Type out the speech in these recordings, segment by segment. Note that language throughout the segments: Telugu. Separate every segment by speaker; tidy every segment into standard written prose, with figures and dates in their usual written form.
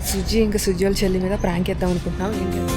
Speaker 1: సుజి ఇంకా సుజి వాళ్ళ చెల్లి మీద ప్రాంక్ చేద్దాం అనుకుంటున్నాం. ఏం లేదు,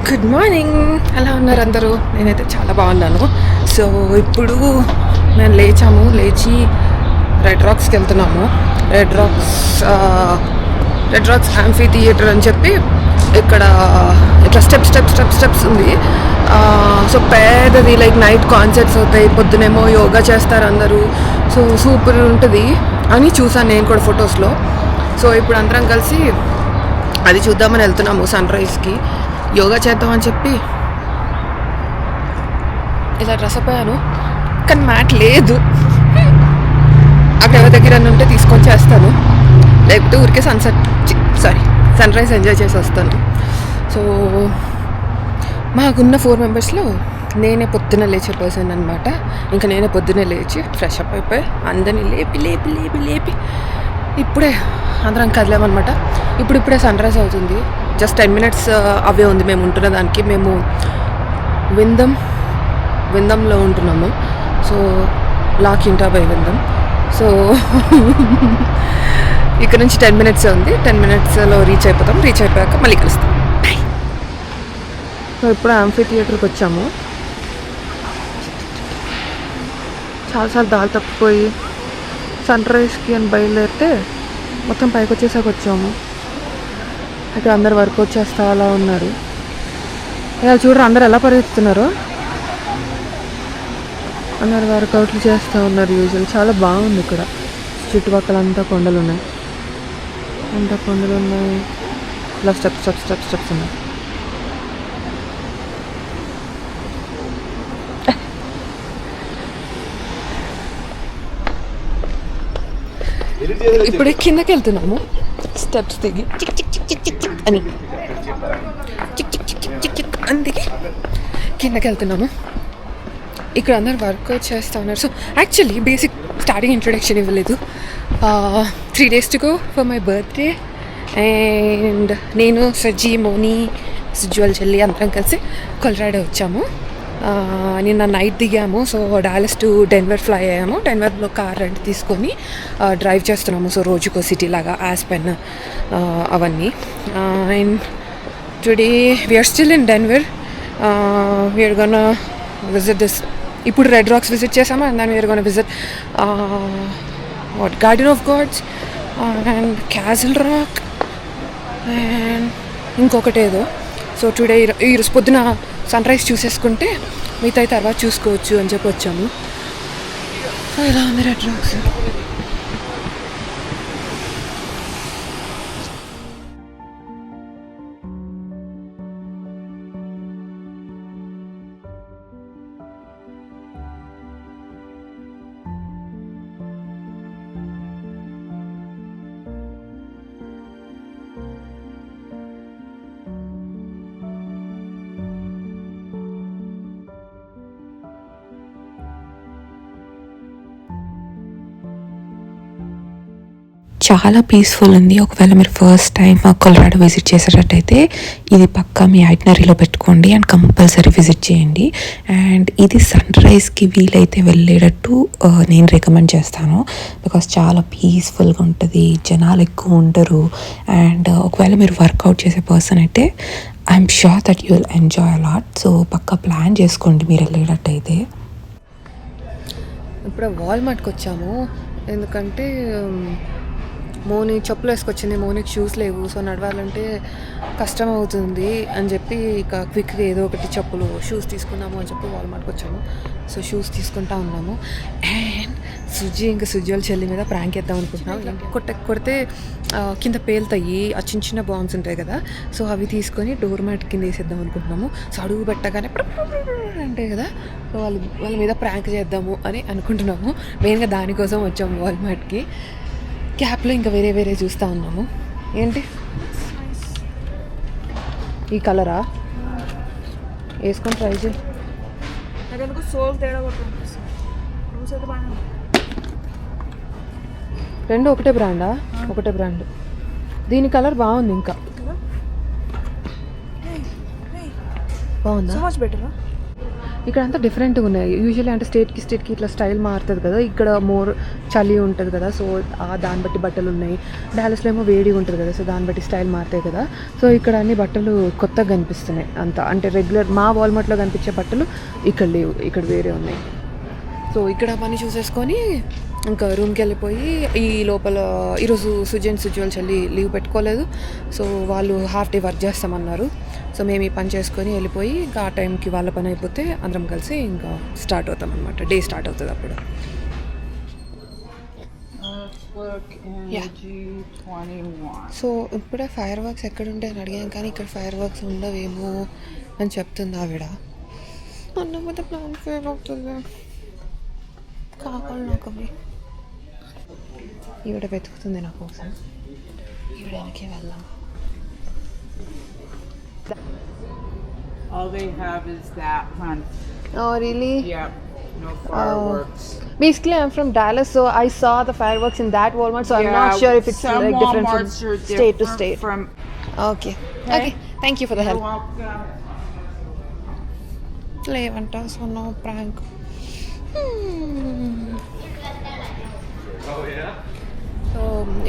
Speaker 1: గుడ్ మార్నింగ్. ఎలా ఉన్నారు అందరూ? నేనైతే చాలా బాగున్నాను. సో ఇప్పుడు మేము లేచి రెడ్ రాక్స్కి వెళ్తున్నాము. రెడ్ రాక్స్ యాంఫీ థియేటర్ అని చెప్పి ఇక్కడ ఇట్లా స్టెప్స్ ఉంది. సో పెద్దది, లైక్ నైట్ కాన్సర్ట్స్ అవుతాయి, పొద్దునేమో యోగా చేస్తారు అందరూ. సో సూపర్ ఉంటుంది అని చూసాను నేను కూడా ఫొటోస్లో. సో ఇప్పుడు అందరం కలిసి అది చూద్దామని వెళ్తున్నాము. సన్ రైజ్కి యోగా చేద్దామని చెప్పి ఇలా డ్రెస్ అయిపోయాను, కానీ మ్యాట్ లేదు. అక్కడ ఎవరి దగ్గర ఉంటే తీసుకొని చేస్తాను, లేకపోతే ఊరికే సన్ రైజ్ ఎంజాయ్ చేసి వస్తాను. సో మాకున్న 4 మెంబర్స్లో నేనే పొద్దున్న లేచే పర్సన్ అనమాట. ఇంకా నేనే పొద్దున్నే లేచి ఫ్రెష్ అప్ అయిపోయి అందరినీ లేపి ఇప్పుడే అందరం కదిలామన్నమాట. ఇప్పుడే సన్ రైజ్ అవుతుంది. జస్ట్ 10 minutes అవే ఉంది మేము ఉంటున్న దానికి. మేము విందంలో ఉంటున్నాము. So law quintal by విందం. So ఇక్కడ నుంచి 10 minutes ఉంది. 10 minutesలో రీచ్ అయిపోతాం. రీచ్ అయిపోయాక మళ్ళీ కలుస్తాం. సో ఇప్పుడు యాంఫీ థియేటర్కి వచ్చాము. చాలాసార్లు దారి తప్పిపోయి సన్ రైజ్కి అని బయలుదేరితే మొత్తం పైకి వచ్చేసాక వచ్చాము. ఇక్కడ అందరు వర్కౌట్ చేస్తా అలా ఉన్నారు. ఇలా చూడరు అందరు ఎలా పరిగెత్తుతున్నారో. అందరు వర్కౌట్లు చేస్తూ ఉన్నారు. యూజువల్ చాలా బాగుంది ఇక్కడ. చుట్టుపక్కల అంతా కొండలు ఉన్నాయి. ఇలా స్టెప్స్ ఉన్నాయి. ఇప్పుడే కిందకి వెళ్తున్నాము. స్టెప్స్ దిగి అని దిగి కిందకి వెళ్తున్నాము. ఇక్కడ అందరు వర్కౌట్ చేస్తూ ఉన్నారు. So actually basic starting introduction ఇవ్వలేదు. 3 days to go for my birthday. And నేను సజ్జి, మోని, సుజ్వల్ చెల్లి అందరం కలిసి కొలరాడో వచ్చాము. నిన్న నైట్ దిగాము. So Dallas to Denver fly అయ్యాము. డెన్వర్లో కార్ రెంట్ తీసుకొని డ్రైవ్ చేస్తున్నాము. సో రోజుకో సిటీ లాగా, ఆస్పెన్ అవన్నీ. And today we're still in Denver. We're gonna visit this. ఇప్పుడు రెడ్ రాక్స్ విజిట్ చేసాము. అండ్ దాన్ని we're gonna visit Garden of Gods and Castle Rock and ఇంకొకటి ఏదో. సో టుడే ఈరోజు పొద్దున సన్ రైజ్ చూసేసుకుంటే మిగతా తర్వాత చూసుకోవచ్చు అని చెప్పి వచ్చాము. ఇలా ఉంది రెడ్ రాక్స్.
Speaker 2: చాలా పీస్ఫుల్ ఉంది. ఒకవేళ మీరు ఫస్ట్ టైం కొలరాడో విజిట్ చేసేటట్టయితే ఇది పక్కా మీ ఐటనరీలో పెట్టుకోండి అండ్ కంపల్సరీ విజిట్ చేయండి. అండ్ ఇది సన్ రైజ్కి వీలైతే వెళ్ళేటట్టు నేను రికమెండ్ చేస్తాను. బికాస్ చాలా పీస్ఫుల్గా ఉంటుంది, జనాలు ఎక్కువ ఉండరు. అండ్ ఒకవేళ మీరు వర్కౌట్ చేసే పర్సన్ అయితే I'm sure that you will enjoy a lot. So పక్కా ప్లాన్ చేసుకోండి మీరు వెళ్ళేటట్టయితే.
Speaker 1: ఇప్పుడు వాల్మార్ట్కి వచ్చాము. ఎందుకంటే మోని చెప్పులు వేసుకొచ్చింది. మోనికి షూస్ లేవు. సో నడవాలంటే కష్టం అవుతుంది అని చెప్పి ఇక క్విక్గా ఏదో ఒకటి చెప్పులు షూస్ తీసుకుందాము అని చెప్పి వాల్మార్ట్కి వచ్చాము. సో షూస్ తీసుకుంటా ఉన్నాము. అండ్ సుజ్జి వాళ్ళ చెల్లి మీద ప్రాంక్ చేద్దాం అనుకుంటున్నాం. కొడితే కింద పేలుతాయి. ఆ చిన్న బాంబ్స్ ఉంటాయి కదా. సో అవి తీసుకొని డోర్ మ్యాట్ కింద వేసేద్దాం అనుకుంటున్నాము. సో అడుగు పెట్టగానే అంటే కదా, సో వాళ్ళ మీద ప్రాంక్ చేద్దాము అని అనుకుంటున్నాము. మెయిన్గా దానికోసం వచ్చాము వాల్మార్ట్కి. క్యాప్లో ఇంకా వేరే చూస్తూ ఉన్నాము. ఏంటి ఈ కలరా? వేసుకొని ట్రై చేయి. రెండు ఒకటే బ్రాండా? ఒకటే బ్రాండ్. దీని కలర్ బాగుంది. ఇంకా బాగుందా? ఇక్కడ అంతా డిఫరెంట్గా ఉన్నాయి. యూజువల్లీ అంటే స్టేట్కి ఇట్లా స్టైల్ మారుతుంది కదా. ఇక్కడ మోర్ చలి ఉంటుంది కదా, సో దాన్ని బట్టి బట్టలు ఉన్నాయి. డాలస్లో ఏమో వేడిగా ఉంటుంది కదా, సో దాన్ని బట్టి స్టైల్ మారుతాయి కదా. సో ఇక్కడ అన్ని బట్టలు కొత్తగా కనిపిస్తున్నాయి అంత. అంటే రెగ్యులర్ మా వాల్మార్ట్లో కనిపించే బట్టలు ఇక్కడ లేవు, ఇక్కడ వేరే ఉన్నాయి. సో ఇక్కడ పని చూసేసుకొని ఇంకా రూమ్కి వెళ్ళిపోయి ఈ లోపల ఈరోజు సుజ్వల్ చెల్లి లీవ్ పెట్టుకోలేదు, సో వాళ్ళు హాఫ్ డే వర్క్ చేస్తామన్నారు. సో మేము ఈ పని చేసుకొని వెళ్ళిపోయి ఇంకా ఆ టైంకి వాళ్ళ పని అయిపోతే అందరం కలిసి ఇంకా స్టార్ట్ అవుతాం అనమాట. డే స్టార్ట్ అవుతుంది అప్పుడు. సో ఇప్పుడే ఫైర్ వర్క్స్ ఎక్కడ ఉంటాయి అని అడిగాను, కానీ ఇక్కడ ఫైర్ వర్క్స్ ఉండవేమో అని చెప్తుంది ఆవిడ. అన్నమాట ప్లాన్ ఫెయిల్ అవుతుంది కావాలి నాకు. అవి ఈవిడ వెతుకుతుంది నా కోసం. ఈవిడ వెనకే వెళ్దాం.
Speaker 3: All they have is that one.
Speaker 1: Oh, really?
Speaker 3: Yeah. No fireworks.
Speaker 1: Basically, I'm from Dallas, so I saw the fireworks in that Walmart, so I'm not sure if it's
Speaker 3: some
Speaker 1: like different from
Speaker 3: Walmarts are
Speaker 1: state to
Speaker 3: different
Speaker 1: state.
Speaker 3: From
Speaker 1: Okay. Okay. Thank you for the help.
Speaker 3: You're welcome.
Speaker 1: Levanta, so no prank. So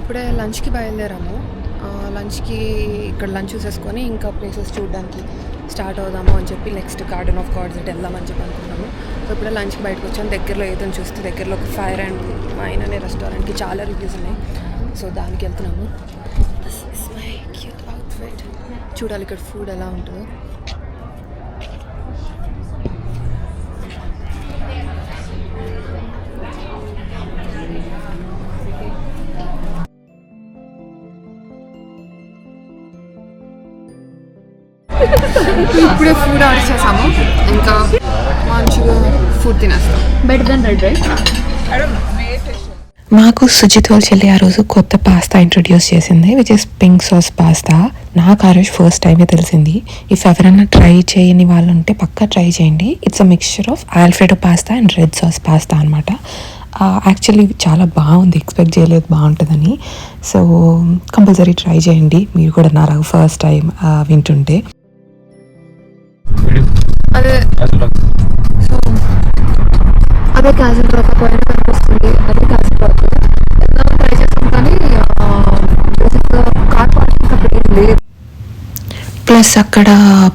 Speaker 1: ఇప్పుడే లంచ్కి బయలుదేరాము. లంచ్కి ఇక్కడ లంచ్ చూసేసుకొని ఇంకా ప్లేసెస్ చూడడానికి స్టార్ట్ అవుదాము అని చెప్పి నెక్స్ట్ గార్డెన్ ఆఫ్ గాడ్స్ ఇటు వెళ్దామని చెప్పి అనుకున్నాము. సో ఇప్పుడే లంచ్కి బయటకు వచ్చాను. దగ్గరలో ఏదో చూస్తే దగ్గరలో ఒక ఫైర్ అండ్ మైన్ అనే రెస్టారెంట్కి చాలా రివ్యూస్ ఉన్నాయి, సో దానికి వెళ్తున్నాము. This is my cute outfit. చూడాలి ఇక్కడ ఫుడ్ ఎలా ఉంటుందో. ఇప్పుడే ఫుడ్ ఆర్డర్ చేసాము, ఇంకా మంచిగా ఫుడ్ తినేస్తాం. Better then red rice.
Speaker 2: మాకు సుజిత్ వాళ్ళ చెల్లి ఆ రోజు కొత్త పాస్తా ఇంట్రొడ్యూస్ చేసింది, which is pink sauce pasta. నాకు ఆ రోజు ఫస్ట్ టైమే తెలిసింది. ఇఫ్ ఎవరైనా ట్రై చేయని వాళ్ళు ఉంటే పక్కా ట్రై చేయండి. It's a mixture of Alfredo pasta and red sauce pasta అనమాట. యాక్చువల్లీ చాలా బాగుంది, ఎక్స్పెక్ట్ చేయలేదు బాగుంటుందని. సో కంపల్సరీ ట్రై చేయండి మీరు కూడా, నా ఫస్ట్ టైం వింటుంటే.
Speaker 1: అదే సో అదే క్యాజువల్ రాక్ పైన కనిపిస్తుంది, అదే క్యాజువల్ రాక్ ట్రై చేస్తాం, కానీ కార్ పార్కింగ్ అక్కడ లేదు.
Speaker 2: ప్లస్ అక్కడ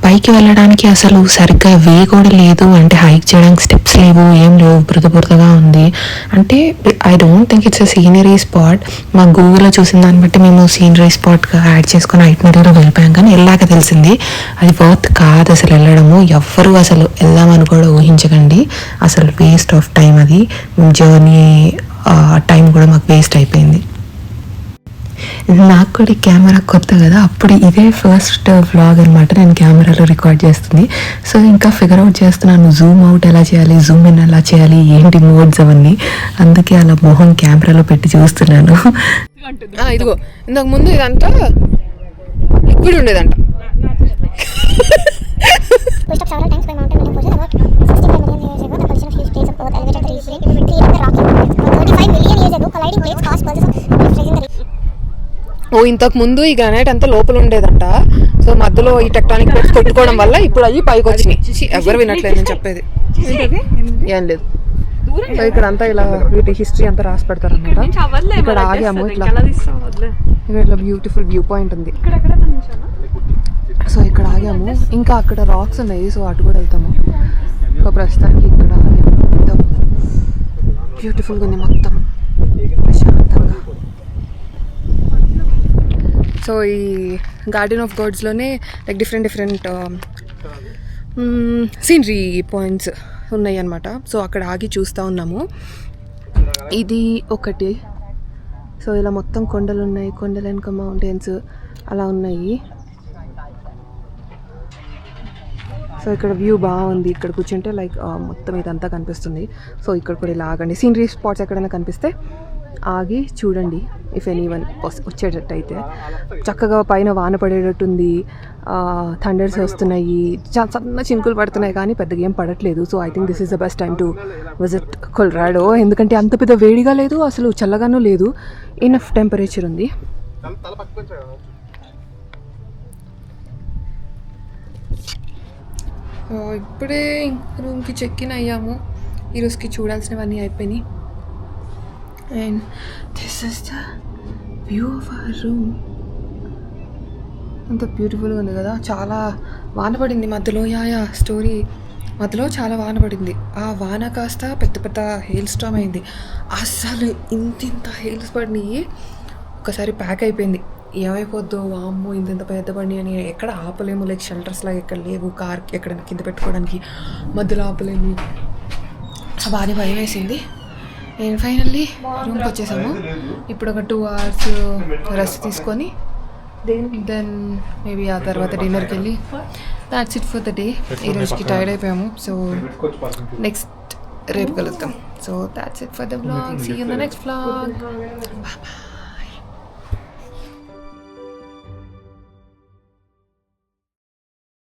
Speaker 2: పైకి వెళ్ళడానికి అసలు సరిగ్గా వే కూడా లేదు, అంటే హైక్ చేయడానికి స్టెప్స్ లేవు, ఏం లేవు, బురదగా ఉంది. అంటే I don't think it's a scenery spot. మా గూగుల్లో చూసిన దాన్ని బట్టి మేము సీనరీ స్పాట్గా యాడ్ చేసుకుని ఐటినరీలో వెళ్ళిపోయాం, కానీ వెళ్ళాక తెలిసింది అది వర్త్ కాదు అసలు వెళ్ళడము. ఎవ్వరూ అసలు వెళ్దామని కూడా ఊహించకండి, అసలు వేస్ట్ ఆఫ్ టైం. అది జర్నీ టైం కూడా మాకు వేస్ట్ అయిపోయింది. నాకు కూడా కెమెరా కొత్త కదా, అప్పుడు ఇదే ఫస్ట్ వ్లాగ్ అనమాట నేను కెమెరాలో రికార్డ్ చేస్తుంది. సో ఇంకా ఫిగర్ అవుట్ చేస్తున్నాను, జూమ్ అవుట్ ఎలా చేయాలి, జూమ్ ఇన్ ఎలా చేయాలి, ఏంటి మోడ్స్ అవన్నీ. అందుకే అలా మొహం కెమెరాలో పెట్టి చూస్తున్నాను.
Speaker 1: ఇదిగో ఇంతకు ముందు ఇదంతా లిక్విడ్ ఉండేదంట. ఇంతకు ముందు ఈ గ్రానైట్ అంతా లోపల ఉండేదంట. సో మధ్యలో ఈ టెక్టానిక్ ప్లేట్స్ కొట్టుకోవడం వల్ల ఇప్పుడు అవి పైకి వచ్చినాయి. ఎవరు వినట్లేదు నేను చెప్పేది, ఏం లేదు. సో ఇక్కడ అంతా ఇలా వీటి హిస్టరీ అంతా రాసి పెడతారు అనమాట. ఇక్కడ ఆగాము, ఇట్లా ఇట్లా బ్యూటిఫుల్ వ్యూ పాయింట్ ఉంది. సో ఇక్కడ ఆగాము, ఇంకా అక్కడ రాక్స్ ఉన్నాయి, సో అటు కూడా వెళ్తాము. సో ప్రస్తుతానికి ఇక్కడ ఆగాము. బ్యూటిఫుల్గా ఉంది మొత్తం, ప్రశాంతంగా. సో ఈ గార్డెన్ ఆఫ్ గాడ్స్లోనే లైక్ డిఫరెంట్ సీనరీ పాయింట్స్ ఉన్నాయి అన్నమాట. సో అక్కడ ఆగి చూస్తూ ఉన్నాము. ఇది ఒకటి. సో ఇలా మొత్తం కొండలు ఉన్నాయి, కొండల వెనుక మౌంటైన్స్ అలా ఉన్నాయి. సో ఇక్కడ వ్యూ బాగుంది, ఇక్కడ కూర్చుంటే లైక్ మొత్తం ఇదంతా కనిపిస్తుంది. సో ఇక్కడ కూడా ఇలా ఆగండి, సీనరీ స్పాట్స్ ఎక్కడైనా కనిపిస్తే ఆగి చూడండి ఇఫ్ ఎనీ వన్ వచ్చేటట్టయితే. చక్కగా పైన వాన పడేటట్టుంది, థండర్స్ వస్తున్నాయి, సన్న చినుకులు పడుతున్నాయి కానీ పెద్దగా ఏం పడట్లేదు. So I think this is the best time to visit Colorado. ఎందుకంటే అంత పెద్ద వేడిగా లేదు, అసలు చల్లగానూ లేదు, ఇనఫ్ టెంపరేచర్ ఉంది. ఇప్పుడే రూమ్కి చెక్ ఇన్ అయ్యాము. ఈరోజుకి చూడాల్సినవన్నీ అయిపోయినాయి. And this is the view of our room. అంత బ్యూటిఫుల్గా ఉంది కదా. చాలా వాన పడింది మధ్యలో. స్టోరీ మధ్యలో చాలా వాన పడింది. ఆ వాన కాస్త పెద్ద పెద్ద హెయిల్ స్టామ్ అయింది. అసలు ఇంత హెయిల్స్ పడినాయి. ఒకసారి ప్యాక్ అయిపోయింది. ఏమైపోద్దో వామ్మో ఇంత పెద్ద పడినాయి అని. ఎక్కడ ఆపలేము, లైక్ షెల్టర్స్ లాగా ఎక్కడ లేవు, కార్కి ఎక్కడ కింద పెట్టుకోవడానికి మధ్యలో ఆపలేము. బాగా భయం వేసింది. నేను ఫైనల్లీ రూమ్కి వచ్చేసాము. ఇప్పుడు ఒక 2 hours రెస్ట్ తీసుకొని దెన్ మేబీ ఆ తర్వాత డిన్నర్కి వెళ్ళి that's it for the day. ఈరోజుకి టైర్డ్ అయిపోయాము. సో నెక్స్ట్ రేపు కలుద్దాం. So that's it for the vlog. See you in the next vlog.